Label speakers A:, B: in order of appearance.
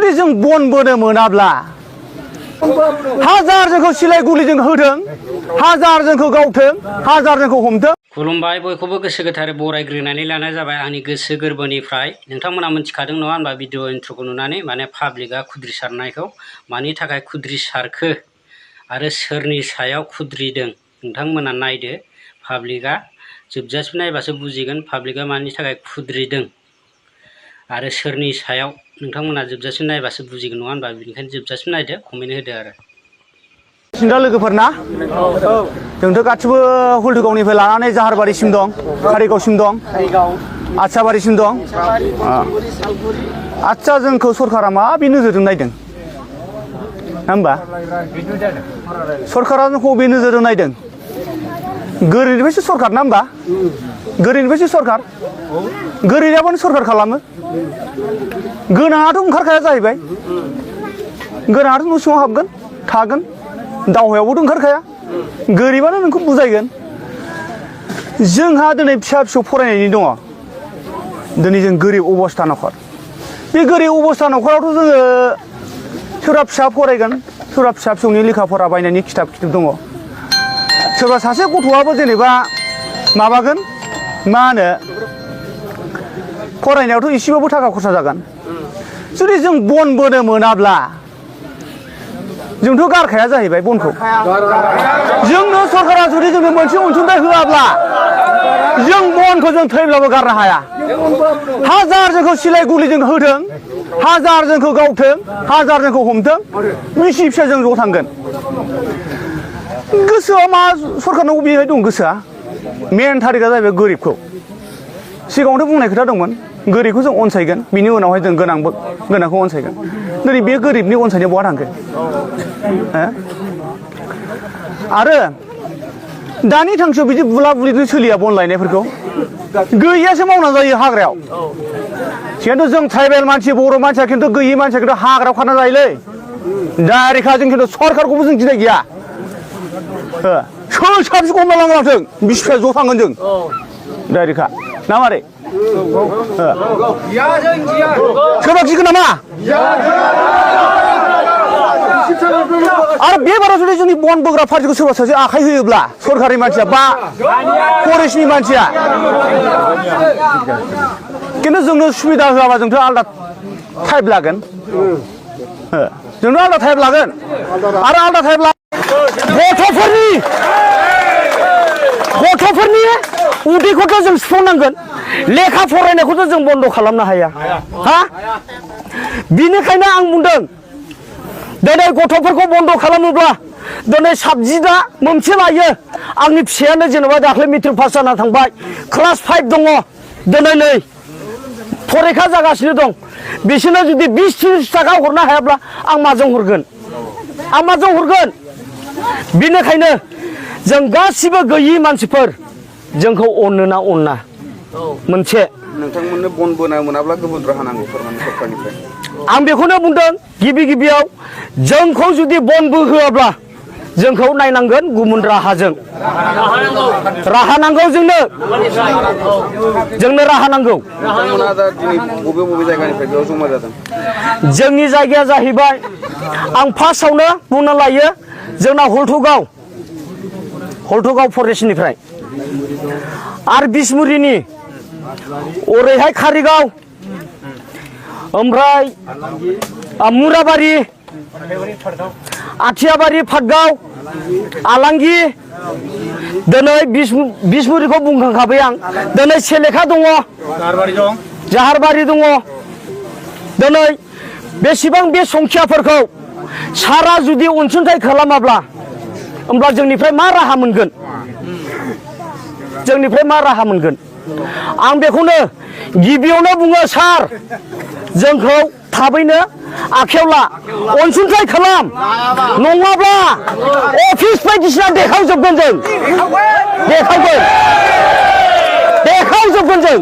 A: जुदि जों बन बोनो मोनाब्ला हाजार जोंखौ सिलाय गुलिजों होथों, हाजार जोंखौ गावथों, हाजार जोंखौ हमथों।
B: खुलुमबाय, बयखौबो गोसो गोथारै बरायग्रोनानै लानाय जाबाय आंनि गोसो गोरबोनिफ्राय। नोंथांमोना मिथिखादों नङा होनबा भिडिअ इन्ट्र'खौ नुनानै, माने पाब्लिकआ खुद्रिसारनायखौ मानि थाखाय खुद्रिसारखो आरो सोरनि सायाव खुद्रिदों नोंथांमोना नायदो। पाब्लिकआ जोबजासिम नायबासो बुजिगोन पाब्लिकआ मानि थाखाय खुद्रिदों आरो सोरनि सायाव नोंथांमोना जोबजासिम नायबासो बुजिगोन नङा होनबा। बेनिखायनो जोबजासिम नायदो, कमेन्ट होदो आरो।
A: सिन्दा लोगोफोरना जोंथ' गासिबो हुलथुगावनिफ्राय लानानै जाहारबारिसिम दं, कारिगावसिम दं, आदसाबारिसिम दं। आदसा जोंखौ सरकारा माबे नोजोरजों नायदों नङा होमबा? सरकारा जोंखौ बबे नोजोरजों नायदों? गोरिबनिफ्रायसो सरकार ना होमबा? गोरिबनिफ्रायसो सरकार, गोरिबानो सरकार खालामो। गोनाङाथ' ओंखारखाया जाहैबाय, गोनाङाथ' न' सिङाव हाबगोन थागोन, दावहायावबोथ' ओंखारखाया, गोरिबानो नोंखौ बुजायगोन। जोंहा दिनै फिसा फिसौ फरायनायनि दङ, दिनै जों गोरिब अबस्था न'खर। बे गोरिब अबस्था न'खरावथ' जोङो सोरबा फिसा फरायगोन, सोरबा फिसा फिसौनि लेखा फरा बायनायनि खिथाब दङ, सोरबा सासे गथ'आबो जेनेबा माबागोन मा होनो फरायनायावथ' एसेबाबो थाखा खरसा जागोन। जुदि जों बन बोनो मोनाब्ला जोंथ' गारखाया जाहैबाय बनखौ। जोंनो सरकारा जुदि जोंनो मोनसे अनसुंथाइ होआब्ला जों बनखौ जों थैब्लाबो गारनो हाया। हाजार जोंखौ सिलाय गुलिजों होथों, हाजार जोंखौ गावथों, हाजार जोंखौ हमथों, बिसि फिसा जों ज' थांगोन। गोसोआ मा सरकारनाव बेहाय दं गोसोआ? मेन थारिखआ जाहैबाय गोरिबखौ। सिगाङावथ' बुंनाय खोथा दंमोन, गोरिबखौ जों अनसायगोन, बिनि उनावहाय जों गोनांखौ अनसायगोन। दिनै बे गोरिबनि अनसायनाया बहा थांखो? आरो दानि थांखियाव बिदि बुला बुलिजों सोलिया बन लायनायफोरखौ, गैयासो मावना जायो हाग्रायाव। खिन्थु जों ट्राइबेल मानसि बर' मानसिया खिन्थु गैयि मानसिया खिन्थु हाग्रायाव खारना जायोलै। डाइरेक्टखा जों खिन्थु सरकारखौबो जों गिनाय गैया। सोर साबसिखौ हमना लांथों, बिसि फिसा ज' थांगोन जों डाइरेक्टखा ना मारै? सोरबा गिगोन नामा? आरो बे बाराव जुदि जोंनि बन बोग्रा पार्टिखौ सोरबा सासे आखाइ होयोब्ला, सरकारि मानसिया बा फरेस्टनि मानसिया, खिन्थु जोंनो सुबिदा होआबा जोंथ' आलदा टाइप लागोन, जोंथ' आलदा टाइप लागोन। आरो आलदा टाइप गथ'फोरनि उदैखौथ' जों सुफुंनांगोन, लेखा फरायनायखौथ' जों बन्द' खालामनो हाया। बिनिखायनो आं बुंदों, दिनै गथ'फोरखौ बन्द' खालामोब्ला दिनै साबजेक्टआ मोनसे लायो। आंनि फिसायानो जेनेबा दाख्लै मेट्रिक पास जाना थांबाय, क्लास 5 दङ, दिनै नै फरिखा जागासिनो दं। बिसोरनो जुदि 20-30 थाखा हरनो हायाब्ला आं माजों हरगोन? आं माजों हरगोन? बिनिखायनो जों गासिबो गैयि मानसिफोर जोंखौ अनो ना अना मोनसे।
C: नोंथांमोननो बन बोनो मोनाब्ला गुबुन राहा नांगौ सरकारनिफ्राय।
A: आं बेखौनो बुंदों, गिबियाव जोंखौ जुदि बन बोहोआब्ला जोंखौ नायनांगोन गुबुन राहाजों। राहा नांगौ जोंनो राहा नांगौ।
C: नोंथांमोना दा दिनै बबे जायगानिफ्राय बेयाव जमा जादों?
A: जोंनि जायगाया जाहैबाय, आं फार्स्टआवनो बुंना लायो, जोंना हलथुगाव फरेस्टनिफ्राय आरो बिसमुरिनि ओरैहाय कारिगाव, ओमफ्राय मुराबारि, आथियाबारि, फाटगाव, आलांगि, दिनै बिसमुरिखौ बुंखांखाबाय आं। दिनै सेलेखा दङ, जाहारबारि दङ। दिनै बेसेबां बे संखियाफोरखौ सारा जुदि अनसुंथाइ खालामाब्ला होमब्ला जोंनिफ्राय मा राहा मोनगोन? जोंनिफ्राय मा राहा मोनगोन? आं बेखौनो गिबियावनो बुङो, सार जोंखौ थाबैनो आखायाव ला, अनसुंथाइ खालाम, नङाब्ला अफिस बायदिसिना देखावजोबगोन जों।